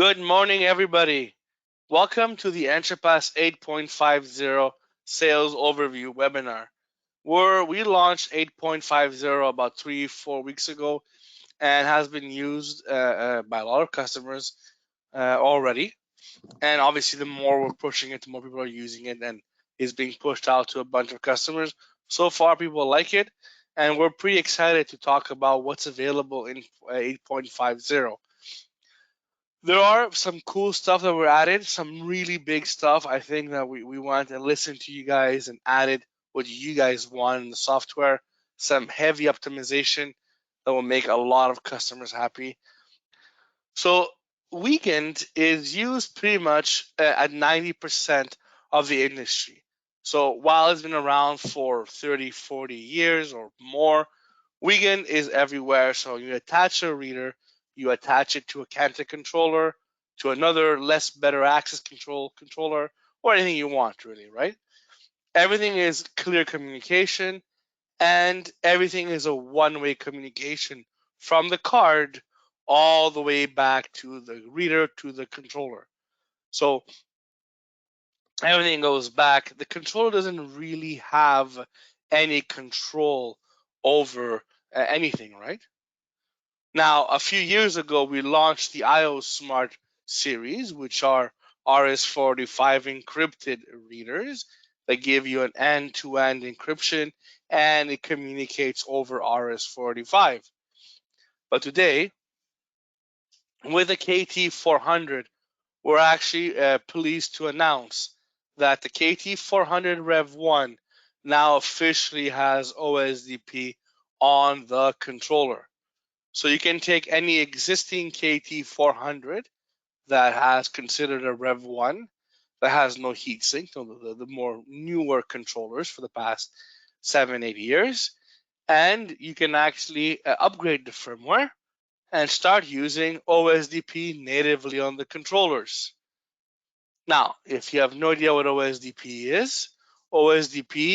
Good morning, everybody. Welcome to the EntraPass 8.50 Sales Overview webinar, where we launched 8.50 about 3-4 weeks ago and has been used by a lot of customers already. And obviously, the more we're pushing it, the more people are using it, and it's being pushed out to a bunch of customers. So far, people like it, and we're pretty excited to talk about what's available in 8.50. There are some cool stuff that were added, some really big stuff. I think that we want to listen to you guys and added what you guys want in the software. Some heavy optimization that will make a lot of customers happy. So weekend is used pretty much at 90% of the industry. So while it's been around for 30, 40 years or more, weekend is everywhere. So you attach a reader, you attach it to a Cantor controller, to another less better access controller, or anything you want really, right? Everything is clear communication, and everything is a one-way communication from the card all the way back to the reader to the controller. So everything goes back. The controller doesn't really have any control over anything, right? Now, a few years ago, we launched the IO Smart series, which are RS-45 encrypted readers that give you an end-to-end encryption, and it communicates over RS-45. But today, with the KT400, we're actually pleased to announce that the KT400 Rev 1 now officially has OSDP on the controller. So you can take any existing KT400 that has considered a Rev 1 that has no heatsink, the more newer controllers for the past 7-8 years, and you can actually upgrade the firmware and start using OSDP natively on the controllers. Now, if you have no idea what OSDP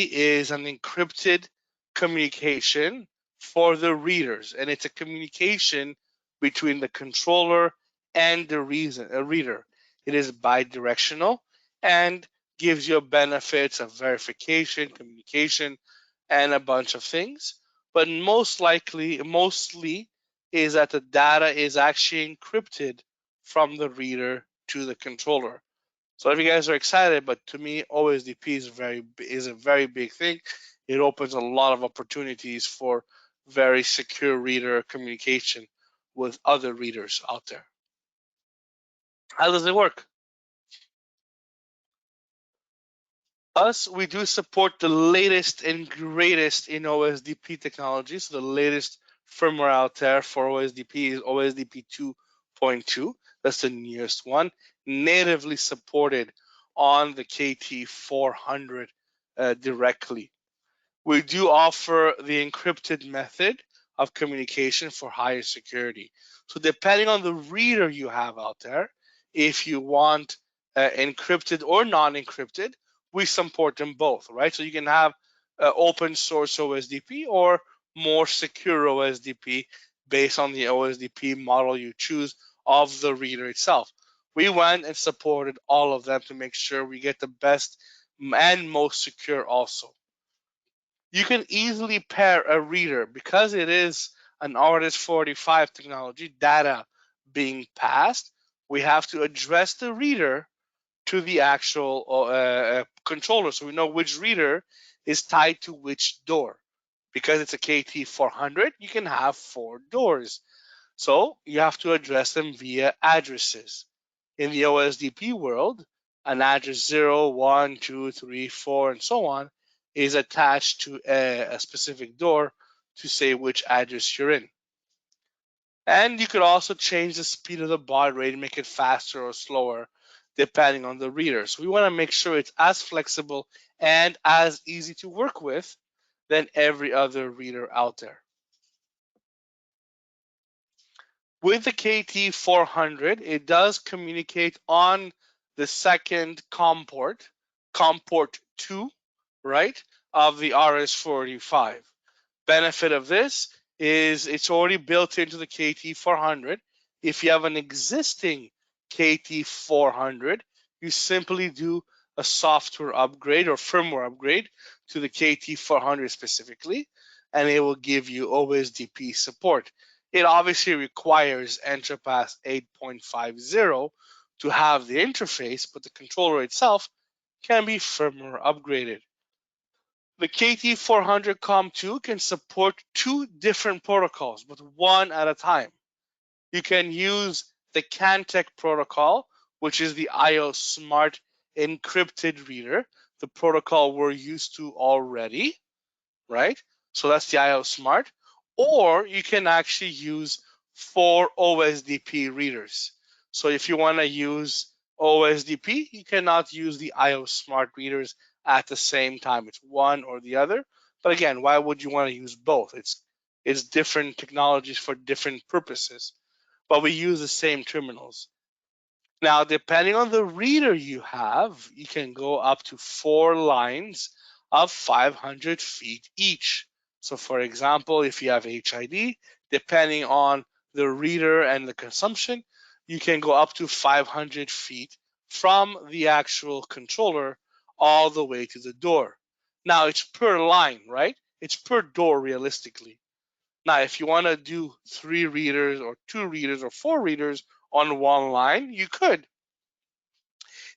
is an encrypted communication for the readers, and it's a communication between the controller and the reader. It is bidirectional and gives you benefits of verification, communication, and a bunch of things. But mostly is that the data is actually encrypted from the reader to the controller. So if you guys are excited, but to me, OSDP is a very big thing. It opens a lot of opportunities for very secure reader communication with other readers out there. How does it work? We do support the latest and greatest in OSDP technology. So the latest firmware out there for OSDP is OSDP 2.2. That's the newest one, natively supported on the KT400 directly. We do offer the encrypted method of communication for higher security. So depending on the reader you have out there, if you want encrypted or non-encrypted, we support them both, right? So you can have open source OSDP or more secure OSDP based on the OSDP model you choose of the reader itself. We went and supported all of them to make sure we get the best and most secure also. You can easily pair a reader because it is an RS-45 technology, data being passed. We have to address the reader to the actual controller, so we know which reader is tied to which door. Because it's a KT400, you can have 4 doors. So you have to address them via addresses. In the OSDP world, an address 0, 1, 2, 3, 4, and so on is attached to a specific door to say which address you're in. And you could also change the speed of the baud rate, make it faster or slower, depending on the reader. So we want to make sure it's as flexible and as easy to work with than every other reader out there. With the KT400, it does communicate on the second COM port 2, right, of the RS-45. Benefit of this is it's already built into the KT400. If you have an existing KT400, you simply do a software upgrade or firmware upgrade to the KT400 specifically, and it will give you OSDP support. It obviously requires EntraPass 8.50 to have the interface, but the controller itself can be firmware upgraded. The KT400 COM2 can support two different protocols, but one at a time. You can use the Cantech protocol, which is the IO Smart encrypted reader, the protocol we're used to already, right? So that's the IO Smart. Or you can actually use 4 OSDP readers. So if you want to use OSDP, you cannot use the IO Smart readers at the same time. It's one or the other. But again, why would you want to use both? It's different technologies for different purposes, but we use the same terminals. Now, depending on the reader you have, you can go up to 4 lines of 500 feet each. So, for example, if you have HID, depending on the reader and the consumption, you can go up to 500 feet from the actual controller all the way to the door. Now, it's per line, right? It's per door realistically. Now, if you want to do 3 readers or 2 readers or 4 readers on one line, you could.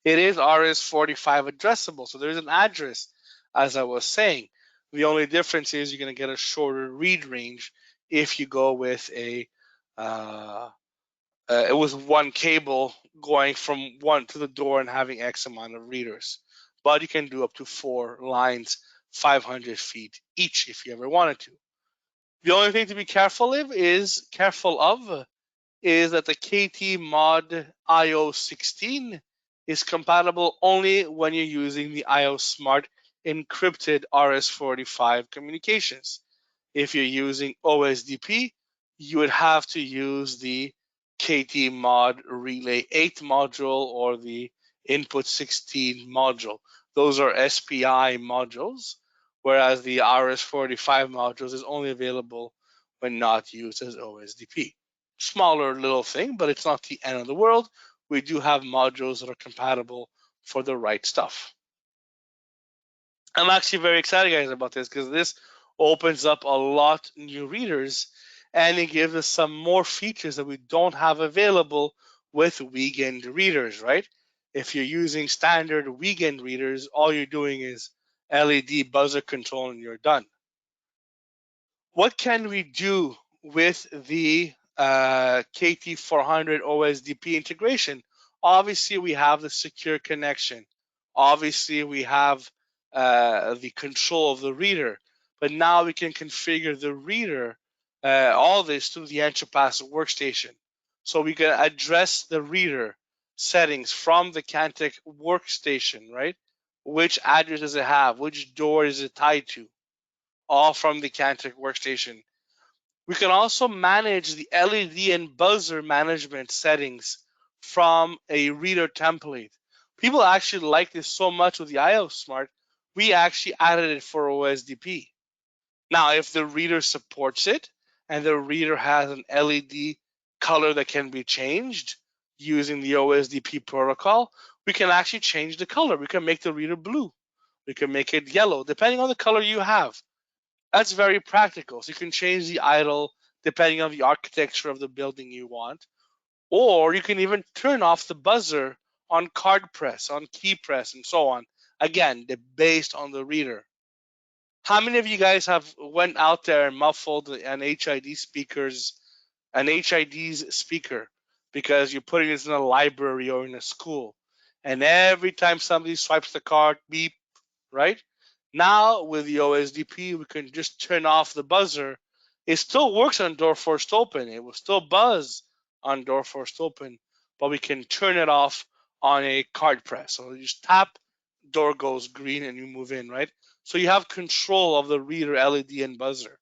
It is RS-45 addressable, so there's an address, as I was saying. The only difference is you're going to get a shorter read range if you go with it was one cable going from one to the door and having X amount of readers. But you can do up to 4 lines, 500 feet each if you ever wanted to. The only thing to be careful of is that the KT Mod IO16 is compatible only when you're using the IO Smart encrypted RS-45 communications. If you're using OSDP, you would have to use the KT Mod Relay 8 module or the Input 16 module. Those are SPI modules, whereas the RS-45 modules is only available when not used as OSDP. Smaller little thing, but it's not the end of the world. We do have modules that are compatible for the right stuff. I'm actually very excited, guys, about this because this opens up a lot new readers and it gives us some more features that we don't have available with weekend readers, right? If you're using standard weekend readers, all you're doing is LED buzzer control and you're done. What can we do with the KT400 OSDP integration? Obviously, we have the secure connection. Obviously, we have the control of the reader. But now we can configure the reader, all this through the EntraPass workstation. So we can address the reader settings from the Cantech workstation, right? Which address does it have? Which door is it tied to? All from the Cantech workstation. We can also manage the LED and buzzer management settings from a reader template. People actually like this so much with the IO Smart, we actually added it for OSDP. Now, if the reader supports it and the reader has an LED color that can be changed using the OSDP protocol, we can actually change the color. We can make the reader blue. We can make it yellow, depending on the color you have. That's very practical. So you can change the idle depending on the architecture of the building you want. Or you can even turn off the buzzer on card press, on key press, and so on. Again, based on the reader. How many of you guys have went out there and muffled an HID's speaker because you're putting this in a library or in a school, and every time somebody swipes the card, beep, right? Now with the OSDP, we can just turn off the buzzer. It still works on door forced open. It will still buzz on door forced open, but we can turn it off on a card press. So you just tap, door goes green, and you move in, right? So you have control of the reader LED and buzzer.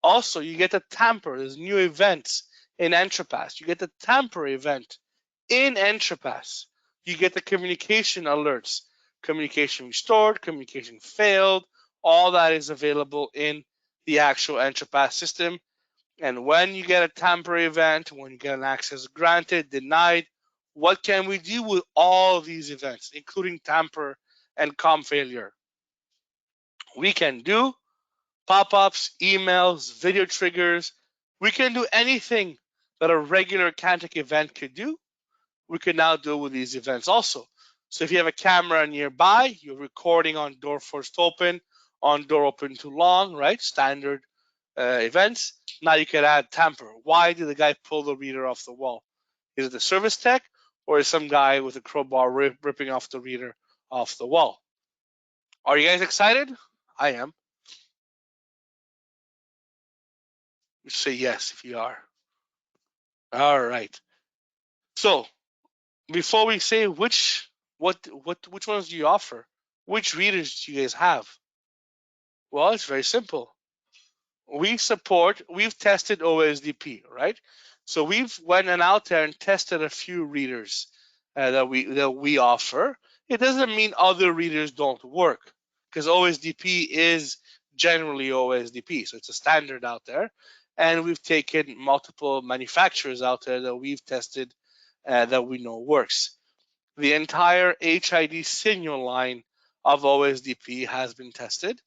Also, you get to tamper. There's new events in EntraPass. You get the tamper event in EntraPass. You get the communication alerts. Communication restored, communication failed. All that is available in the actual EntraPass system. And when you get a tamper event, when you get an access granted, denied, What can we do with all of these events, including tamper and com failure? We can do pop-ups, emails, video triggers. We can do anything that a regular Cantic event could do. We can now do with these events also. So if you have a camera nearby, you're recording on door first open, on door open too long, right? Standard events. Now you can add tamper. Why did the guy pull the reader off the wall? Is it the service tech, or is some guy with a crowbar ripping off the reader off the wall? Are you guys excited? I am. You say yes if you are. All right. So before we say which ones do you offer, which readers do you guys have? Well, it's very simple. We've tested OSDP, right? So we've went out there and tested a few readers that we offer. It doesn't mean other readers don't work, because OSDP is generally OSDP, so it's a standard out there. And we've taken multiple manufacturers out there that we've tested that we know works. The entire HID signal line of OSDP has been tested.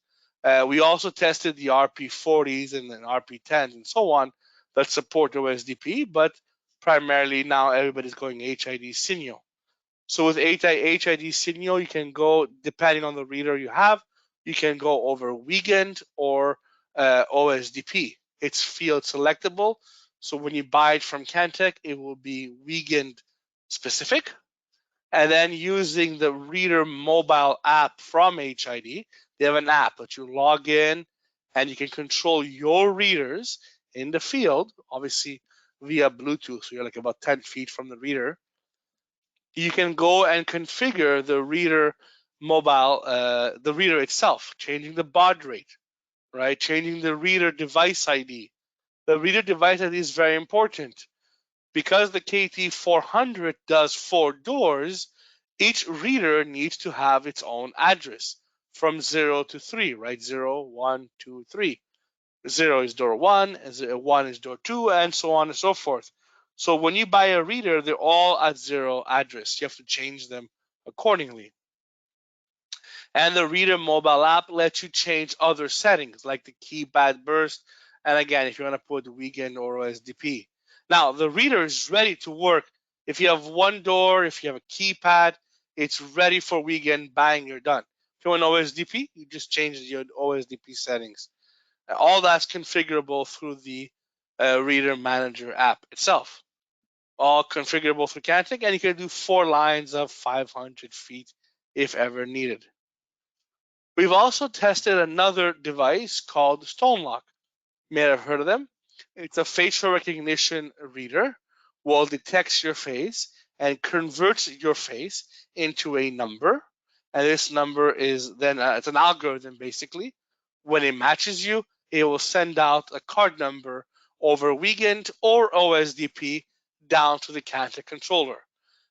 We also tested the RP40s and then RP10s and so on that support OSDP, but primarily now everybody's going HID signal. So with HID signal, you can go, depending on the reader you have, you can go over Weekend or OSDP. It's field selectable. So when you buy it from Cantech, it will be Weekend specific, and then using the Reader mobile app from HID. They have an app that you log in and you can control your readers in the field, obviously via Bluetooth. So you're like about 10 feet from the reader. You can go and configure the reader the reader itself, changing the baud rate, right? Changing the reader device ID. The reader device ID is very important. Because the KT400 does 4 doors, each reader needs to have its own address from 0 to 3, right? 0, 1, 2, 3. 0 is door 1, 1 is door 2, and so on and so forth. So when you buy a reader, they're all at 0 address. You have to change them accordingly. And the Reader mobile app lets you change other settings like the keypad burst. And again, if you want to put Weekend or OSDP. Now, the Reader is ready to work. If you have one door, if you have a keypad, it's ready for Weekend. Bang, you're done. If you want OSDP, you just change your OSDP settings. All that's configurable through the Reader Manager app itself. All configurable through Cantic, and you can do 4 lines of 500 feet if ever needed. We've also tested another device called StoneLock. You may have heard of them. It's a facial recognition reader. Will detect your face and converts your face into a number. And this number is then it's an algorithm basically. When it matches you, it will send out a card number over Weekend or OSDP down to the Cantic controller.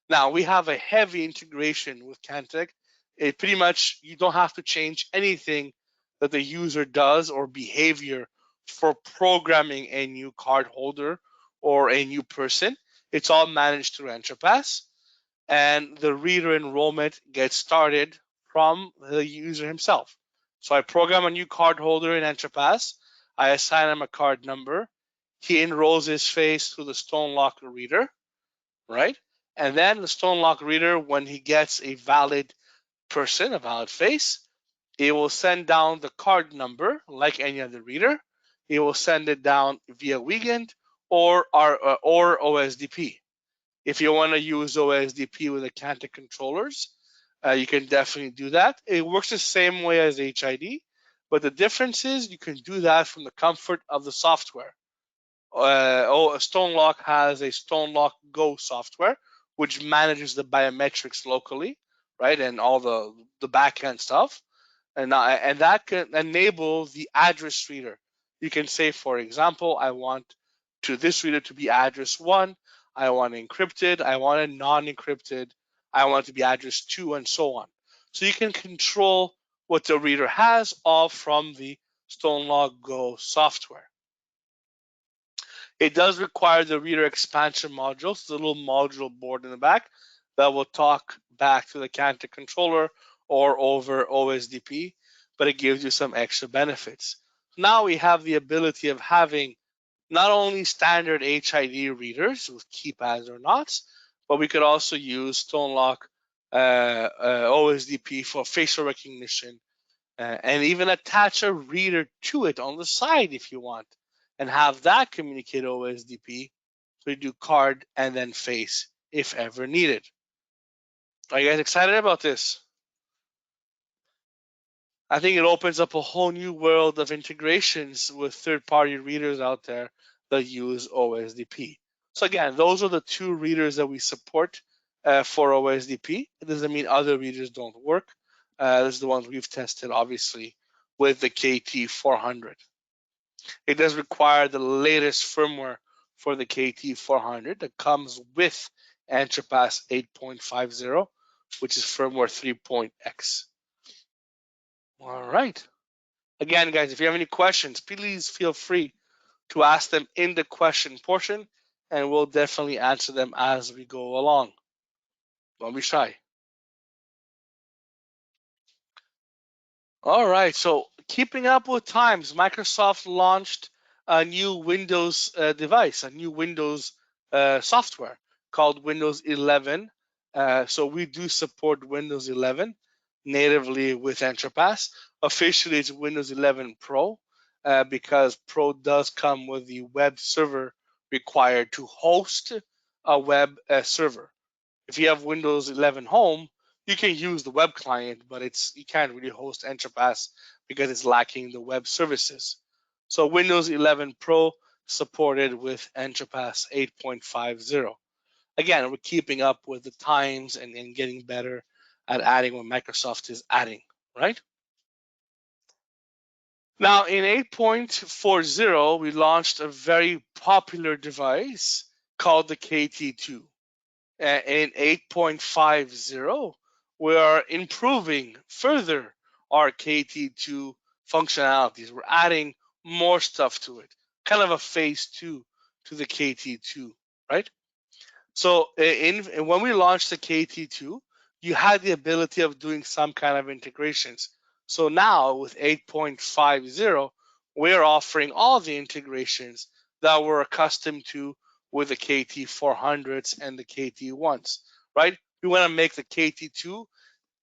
Now we have a heavy integration with Cantec. It pretty much you don't have to change anything that the user does or behavior for programming a new card holder or a new person. It's all managed through EntraPass, and the reader enrollment gets started from the user himself. So I program a new card holder in EntraPass. I assign him a card number. He enrolls his face through the StoneLock reader, right? And then the StoneLock reader, when he gets a valid person, a valid face, it will send down the card number like any other reader. It will send it down via Weekend or OSDP. If you want to use OSDP with the Cantic controllers, you can definitely do that. It works the same way as HID, but the difference is you can do that from the comfort of the software. StoneLock has a StoneLock Go software, which manages the biometrics locally, right, and all the backend stuff, and that can enable the address reader. You can say, for example, I want to this reader to be address 1, I want encrypted, I want it non-encrypted, I want it to be address 2, and so on. So you can control what the reader has all from the StoneLock Go software. It does require the reader expansion module, so the little module board in the back that will talk back to the Cantor controller or over OSDP, but it gives you some extra benefits. Now we have the ability of having not only standard HID readers with keypads or not, but we could also use StoneLock OSDP for facial recognition, and even attach a reader to it on the side if you want, and have that communicate OSDP. So you do card and then face if ever needed. Are you guys excited about this? I think it opens up a whole new world of integrations with third-party readers out there that use OSDP. So again, those are the two readers that we support for OSDP. It doesn't mean other readers don't work. This is the ones we've tested, obviously, with the KT400. It does require the latest firmware for the KT400 that comes with EntraPass 8.50, which is firmware 3.x. All right. Again, guys, if you have any questions, please feel free to ask them in the question portion, and we'll definitely answer them as we go along. Don't be shy. All right, so keeping up with times, Microsoft launched a new Windows device, a new Windows software called Windows 11. So we do support Windows 11 natively with EntraPass. Officially, it's Windows 11 Pro because Pro does come with the web server required to host a web server. If you have Windows 11 Home, you can use the web client, but you can't really host EntraPass because it's lacking the web services. So Windows 11 Pro supported with EntraPass 8.50. Again, we're keeping up with the times and getting better at adding what Microsoft is adding, right? Now, in 8.40, we launched a very popular device called the KT2. In 8.50, we are improving further our KT2 functionalities. We're adding more stuff to it, kind of a phase two to the KT2, right? So when we launched the KT2, you had the ability of doing some kind of integrations. So now with 8.50, we're offering all the integrations that we're accustomed to with the KT400s and the KT1s, right? We want to make the KT2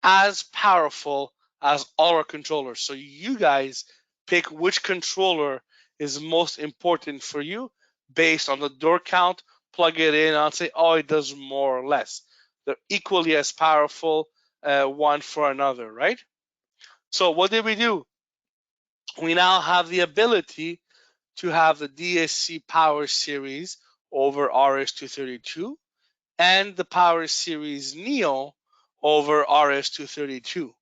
as powerful as all our controllers. So you guys pick which controller is most important for you based on the door count, plug it in, I'll say, oh, it does more or less. They're equally as powerful one for another, right? So what did we do? We now have the ability to have the DSC Power Series over RS-232 and the Power Series Neo over RS-232,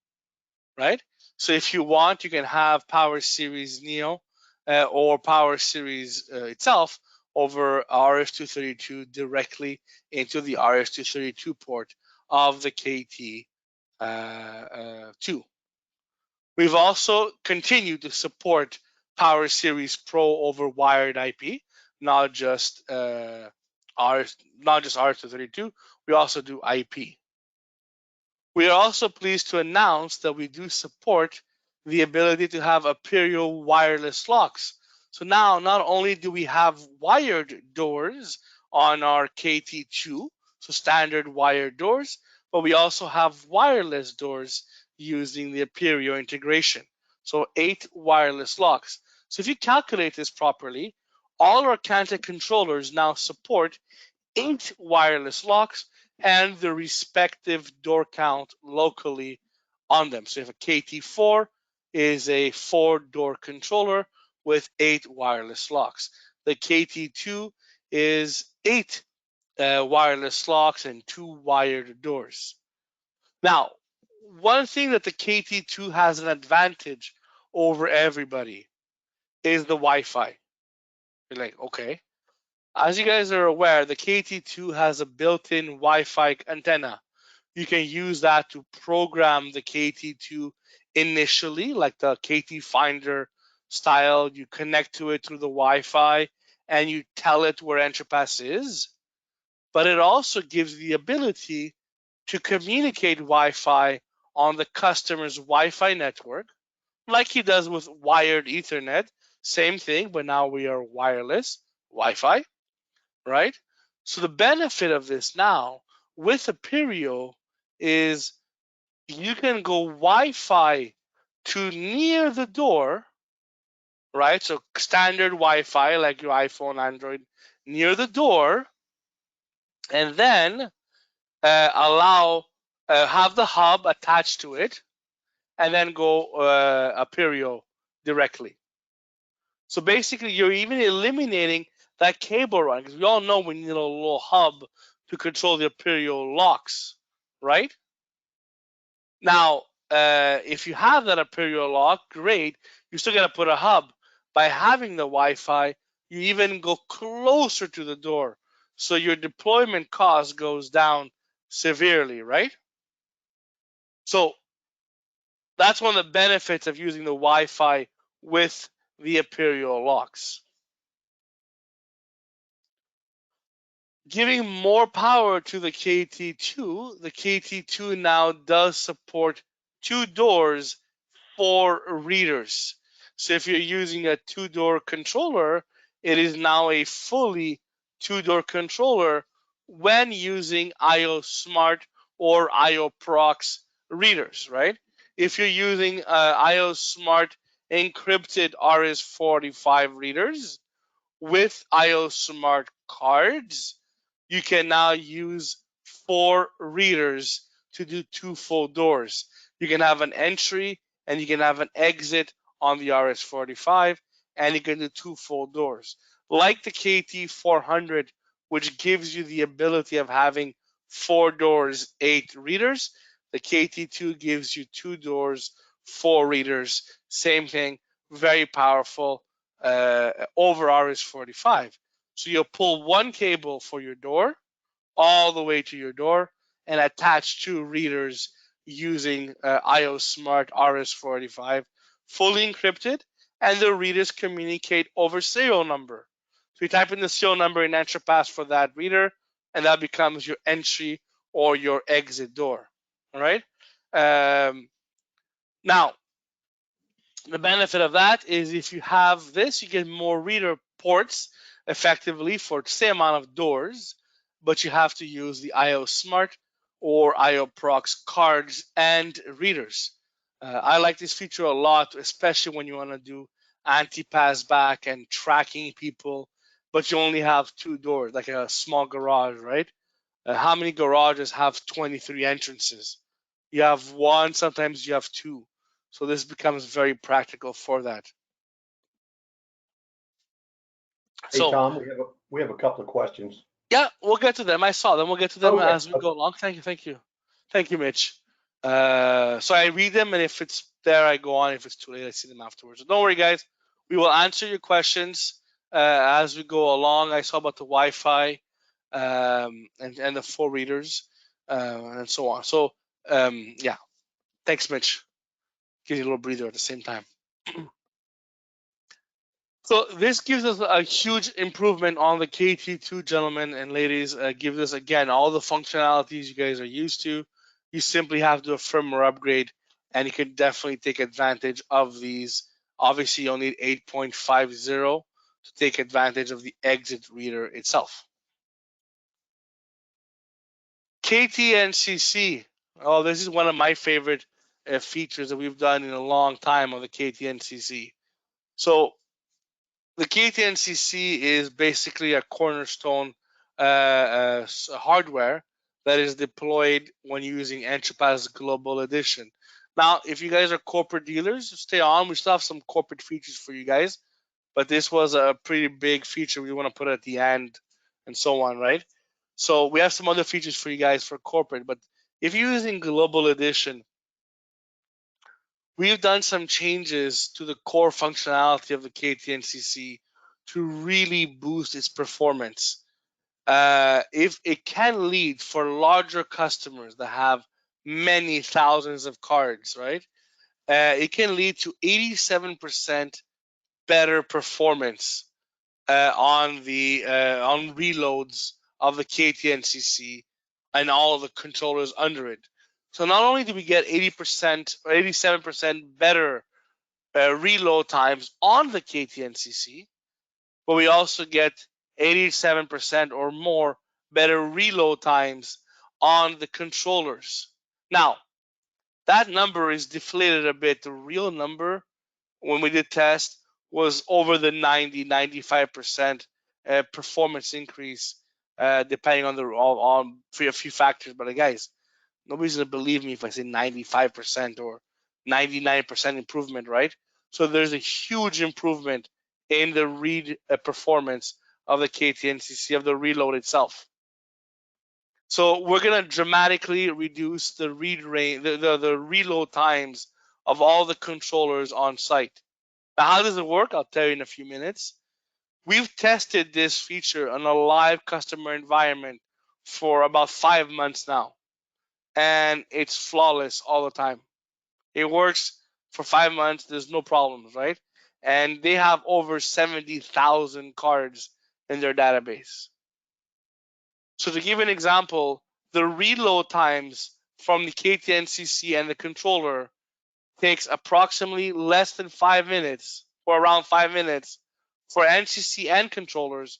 right? So if you want, you can have Power Series Neo or Power Series itself over RS-232 directly into the RS-232 port of the KT2. We've also continued to support Power Series Pro over wired IP, not just RS-232. We also do IP. We are also pleased to announce that we do support the ability to have Aperio wireless locks. So now not only do we have wired doors on our KT2, so standard wired doors, but we also have wireless doors using the Aperio integration. So 8 wireless locks. So if you calculate this properly, all our Cantor controllers now support 8 wireless locks and the respective door count locally on them. So if a KT4 is a 4-door controller with 8 wireless locks. The KT2 is 8 wireless locks and 2 wired doors. Now, one thing that the KT2 has an advantage over everybody is the Wi-Fi. You're like, okay. As you guys are aware, the KT2 has a built-in Wi-Fi antenna. You can use that to program the KT2 initially, like the KT Finder style. You connect to it through the Wi-Fi, and you tell it where EntraPass is, but it also gives the ability to communicate Wi-Fi on the customer's Wi-Fi network, like he does with wired Ethernet. Same thing, but now we are wireless Wi-Fi, right? So the benefit of this now with Apereo is you can go Wi-Fi to near the door, right? So standard Wi-Fi like your iPhone, Android, near the door, and then have the hub attached to it, and then go Apereo directly. So basically, you're even eliminating that cable run, because we all know we need a little hub to control the Apereo locks, right? Now, if you have that Apereo lock, great. You still got to put a hub. By having the Wi-Fi, you even go closer to the door, so your deployment cost goes down severely, right? So that's one of the benefits of using the Wi-Fi with the Apereo locks. Giving more power to the KT2, the KT2 now does support 2 doors, 4 readers. So if you're using a 2-door controller, it is now a fully 2-door controller when using IO Smart or IO Prox readers, right? If you're using IO Smart encrypted RS-45 readers with IO Smart cards, you can now use 4 readers to do 2 full doors. You can have an entry and you can have an exit on the RS-45, and you can do 2 full doors. Like the KT400, which gives you the ability of having 4 doors, 8 readers, the KT2 gives you 2 doors, 4 readers. Same thing, very powerful over RS-45. So you'll pull one cable for your door all the way to your door and attach 2 readers using IO Smart RS-45, fully encrypted, and the readers communicate over serial number. So you type in the serial number in EntraPass for that reader, and that becomes your entry or your exit door. All right. Now, the benefit of that is if you have this, you get more reader ports effectively for the same amount of doors, but you have to use the IO Smart or IO Prox cards and readers. I like this feature a lot, especially when you want to do anti-pass back and tracking people, but you only have 2 doors, like a small garage, right? How many garages have 23 entrances? You have one, sometimes you have 2. So this becomes very practical for that. Hey, So Tom, we have a couple of questions. yeah, we'll get to them. I saw them. We'll get to them Okay. as we go along. Thank you, Mitch. So I read them, and if it's there, I go on. If it's too late, I see them afterwards. So don't worry, guys. We will answer your questions as we go along. I saw about the Wi-Fi and the 4 readers and so on. So yeah, thanks, Mitch. Give you a little breather at the same time. So this gives us a huge improvement on the KT2, gentlemen and ladies. Gives us again all the functionalities you guys are used to. You simply have to do a firmware upgrade, and you can definitely take advantage of these. Obviously, you'll need 8.50 to take advantage of the exit reader itself. KTNCC. Oh, this is one of my favorite features that we've done in a long time on the KTNCC. So the KTNCC is basically a cornerstone hardware that is deployed when using EntraPass Global Edition. Now, if you guys are corporate dealers, stay on. We still have some corporate features for you guys, but this was a pretty big feature we want to put at the end and so on, right? So we have some other features for you guys for corporate, but if you're using Global Edition, we've done some changes to the core functionality of the KTNCC to really boost its performance. If it can lead for larger customers that have many thousands of cards, right? It can lead to 87% better performance on reloads of the KTNCC and all of the controllers under it. So not only do we get 80% or 87% better reload times on the KTNCC, but we also get 87% or more better reload times on the controllers. Now, that number is deflated a bit. The real number when we did test was over the 95% performance increase, depending on a few factors. But guys, nobody's gonna believe me if I say 95% or 99% improvement, right? So there's a huge improvement in the read performance of the KTNCC of the reload itself. So we're gonna dramatically reduce the read rate, the reload times of all the controllers on site. Now, how does it work? I'll tell you in a few minutes. We've tested this feature on a live customer environment for about 5 months now, and it's flawless all the time. It works for 5 months. There's no problems, right? And they have over 70,000 cards in their database. So to give an example, the reload times from the KTNCC and the controller takes approximately less than 5 minutes, or around 5 minutes, for NCC and controllers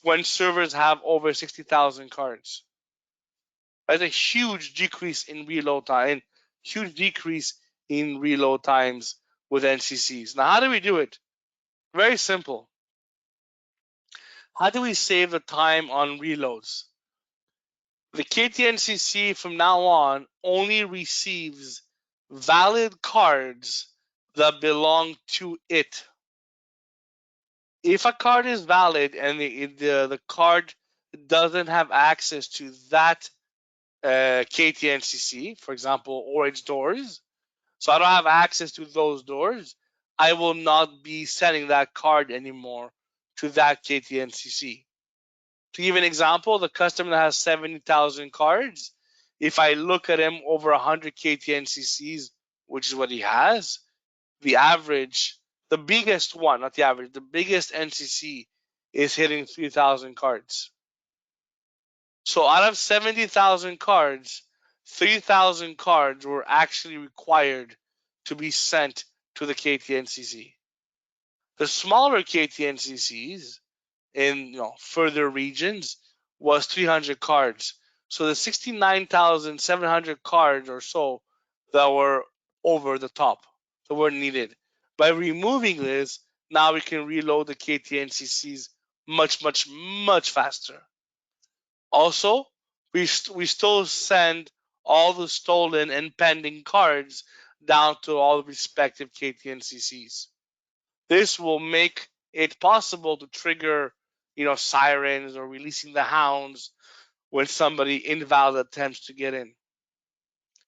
when servers have over 60,000 cards. That's a huge decrease in reload time, huge decrease in reload times with NCCs. Now, how do we do it? Very simple. How do we save the time on reloads? The KTNCC from now on only receives valid cards that belong to it. If a card is valid and the card doesn't have access to that KTNCC, for example, or its doors, so I don't have access to those doors, I will not be sending that card anymore to that KTNCC. To give an example, the customer that has 70,000 cards, if I look at him over 100 KTNCCs, which is what he has, the average, the biggest one, not the average, the biggest NCC is hitting 3,000 cards. So out of 70,000 cards, 3,000 cards were actually required to be sent to the KTNCC. The smaller KTNCCs in further regions was 300 cards. So the 69,700 cards or so that were over the top, that were needed. By removing this, now we can reload the KTNCCs much, much, much faster. Also, we still send all the stolen and pending cards down to all the respective KTNCCs. This will make it possible to trigger, sirens or releasing the hounds when somebody invalid attempts to get in.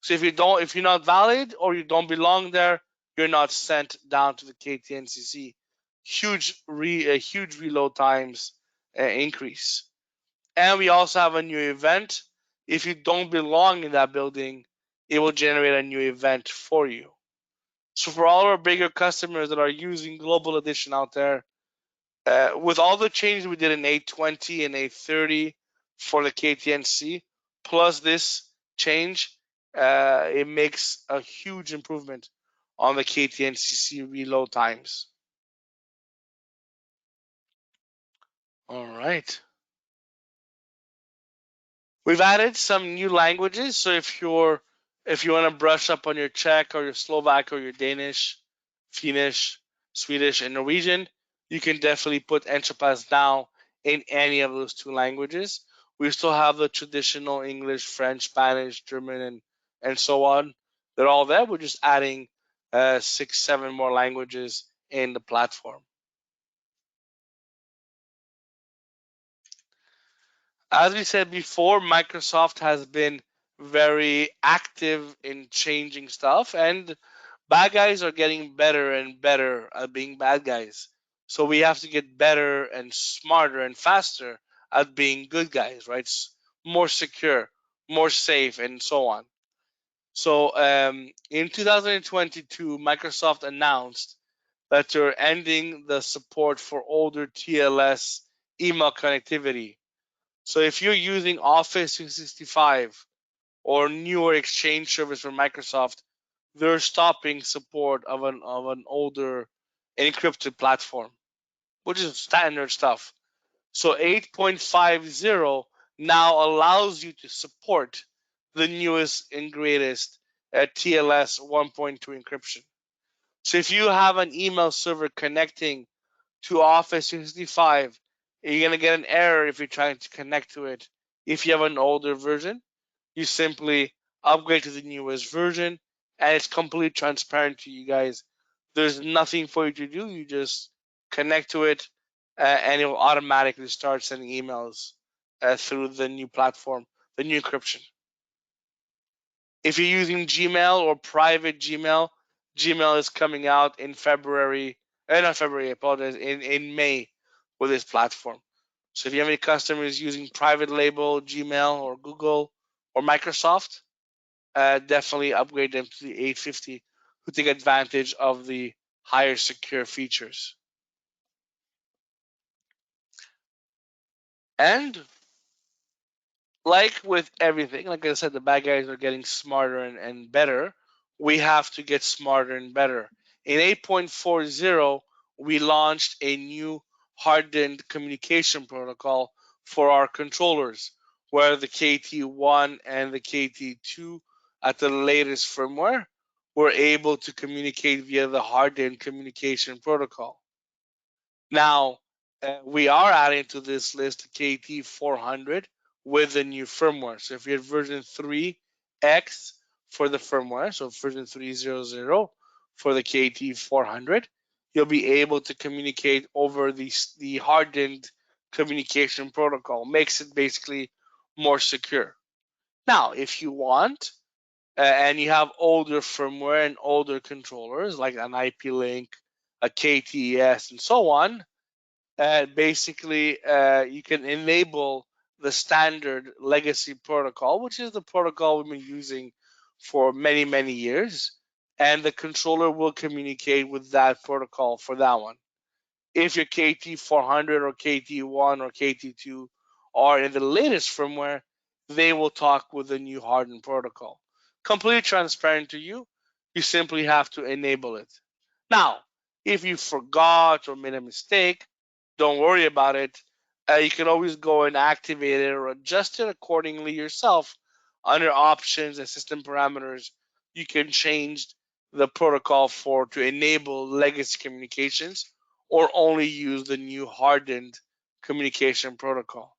So if you're not valid or you don't belong there, you're not sent down to the KTNCC. Huge reload times increase. And we also have a new event. If you don't belong in that building, it will generate a new event for you. So for all our bigger customers that are using Global Edition out there, with all the changes we did in 820 and 830 for the KTNC, plus this change, it makes a huge improvement on the KTNCC reload times. All right. We've added some new languages, so if you want to brush up on your Czech or your Slovak or your Danish, Finnish, Swedish, and Norwegian, you can definitely put EntraPass now in any of those two languages. We still have the traditional English, French, Spanish, German, and so on. They're all there. We're just adding 6, 7 more languages in the platform. As we said before, Microsoft has been very active in changing stuff, and bad guys are getting better and better at being bad guys. So we have to get better and smarter and faster at being good guys, right? More secure, more safe, and so on. So in 2022, Microsoft announced that you're ending the support for older TLS email connectivity. So if you're using Office 365 or newer Exchange service from Microsoft, they're stopping support of an older encrypted platform, which is standard stuff. So 8.50 now allows you to support the newest and greatest TLS 1.2 encryption. So if you have an email server connecting to Office 365, you're going to get an error if you're trying to connect to it. If you have an older version, you simply upgrade to the newest version, and it's completely transparent to you guys. There's nothing for you to do. You just connect to it, and it will automatically start sending emails through the new platform, the new encryption. If you're using Gmail or private Gmail, Gmail is coming out in February, not February, I apologize, in May with this platform. So if you have any customers using private label, Gmail or Google or Microsoft, definitely upgrade them to the 850 who take advantage of the higher secure features. And like with everything, like I said, the bad guys are getting smarter and better. We have to get smarter and better. In 8.40, we launched a new hardened communication protocol for our controllers, where the KT1 and the KT2 at the latest firmware were able to communicate via the hardened communication protocol. Now, we are adding to this list KT400 with the new firmware. So if you have version 3X for the firmware, so version 300 for the KT400, you'll be able to communicate over the hardened communication protocol. Makes it basically more secure. Now, if you want, and you have older firmware and older controllers like an IP link, a KTES, and so on, basically you can enable the standard legacy protocol, which is the protocol we've been using for many, many years, and the controller will communicate with that protocol for that one. If your KT400 or KT1 or KT2 are in the latest firmware, they will talk with the new hardened protocol. Completely transparent to you. You simply have to enable it. Now, if you forgot or made a mistake, don't worry about it. You can always go and activate it or adjust it accordingly yourself under options and system parameters. You can change the protocol for to enable legacy communications or only use the new hardened communication protocol.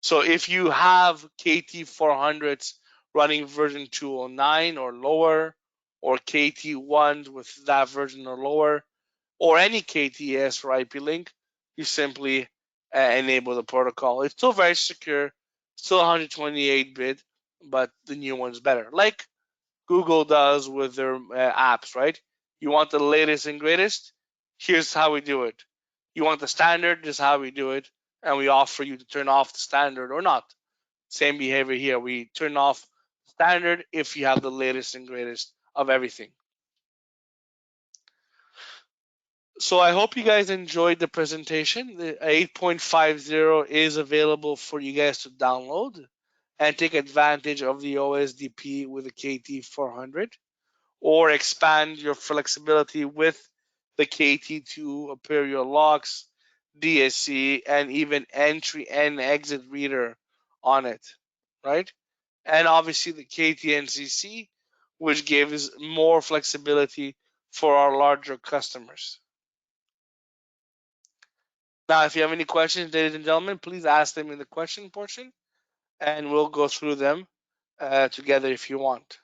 So if you have KT400s running version 209 or lower, or KT1s with that version or lower, or any KTS for IP link, you simply enable the protocol. It's still very secure, still 128-bit, but the new one's better. Like Google does with their apps, right? You want the latest and greatest? Here's how we do it. You want the standard? This is how we do it. And we offer you to turn off the standard or not. Same behavior here. We turn off standard if you have the latest and greatest of everything. So I hope you guys enjoyed the presentation. The 8.50 is available for you guys to download and take advantage of the OSDP with the KT400, or expand your flexibility with the KT2 Imperial locks, DSC, and even entry and exit reader on it, right? And obviously the KTNCC, which gives more flexibility for our larger customers. Now, if you have any questions, ladies and gentlemen, please ask them in the question portion, and we'll go through them together if you want.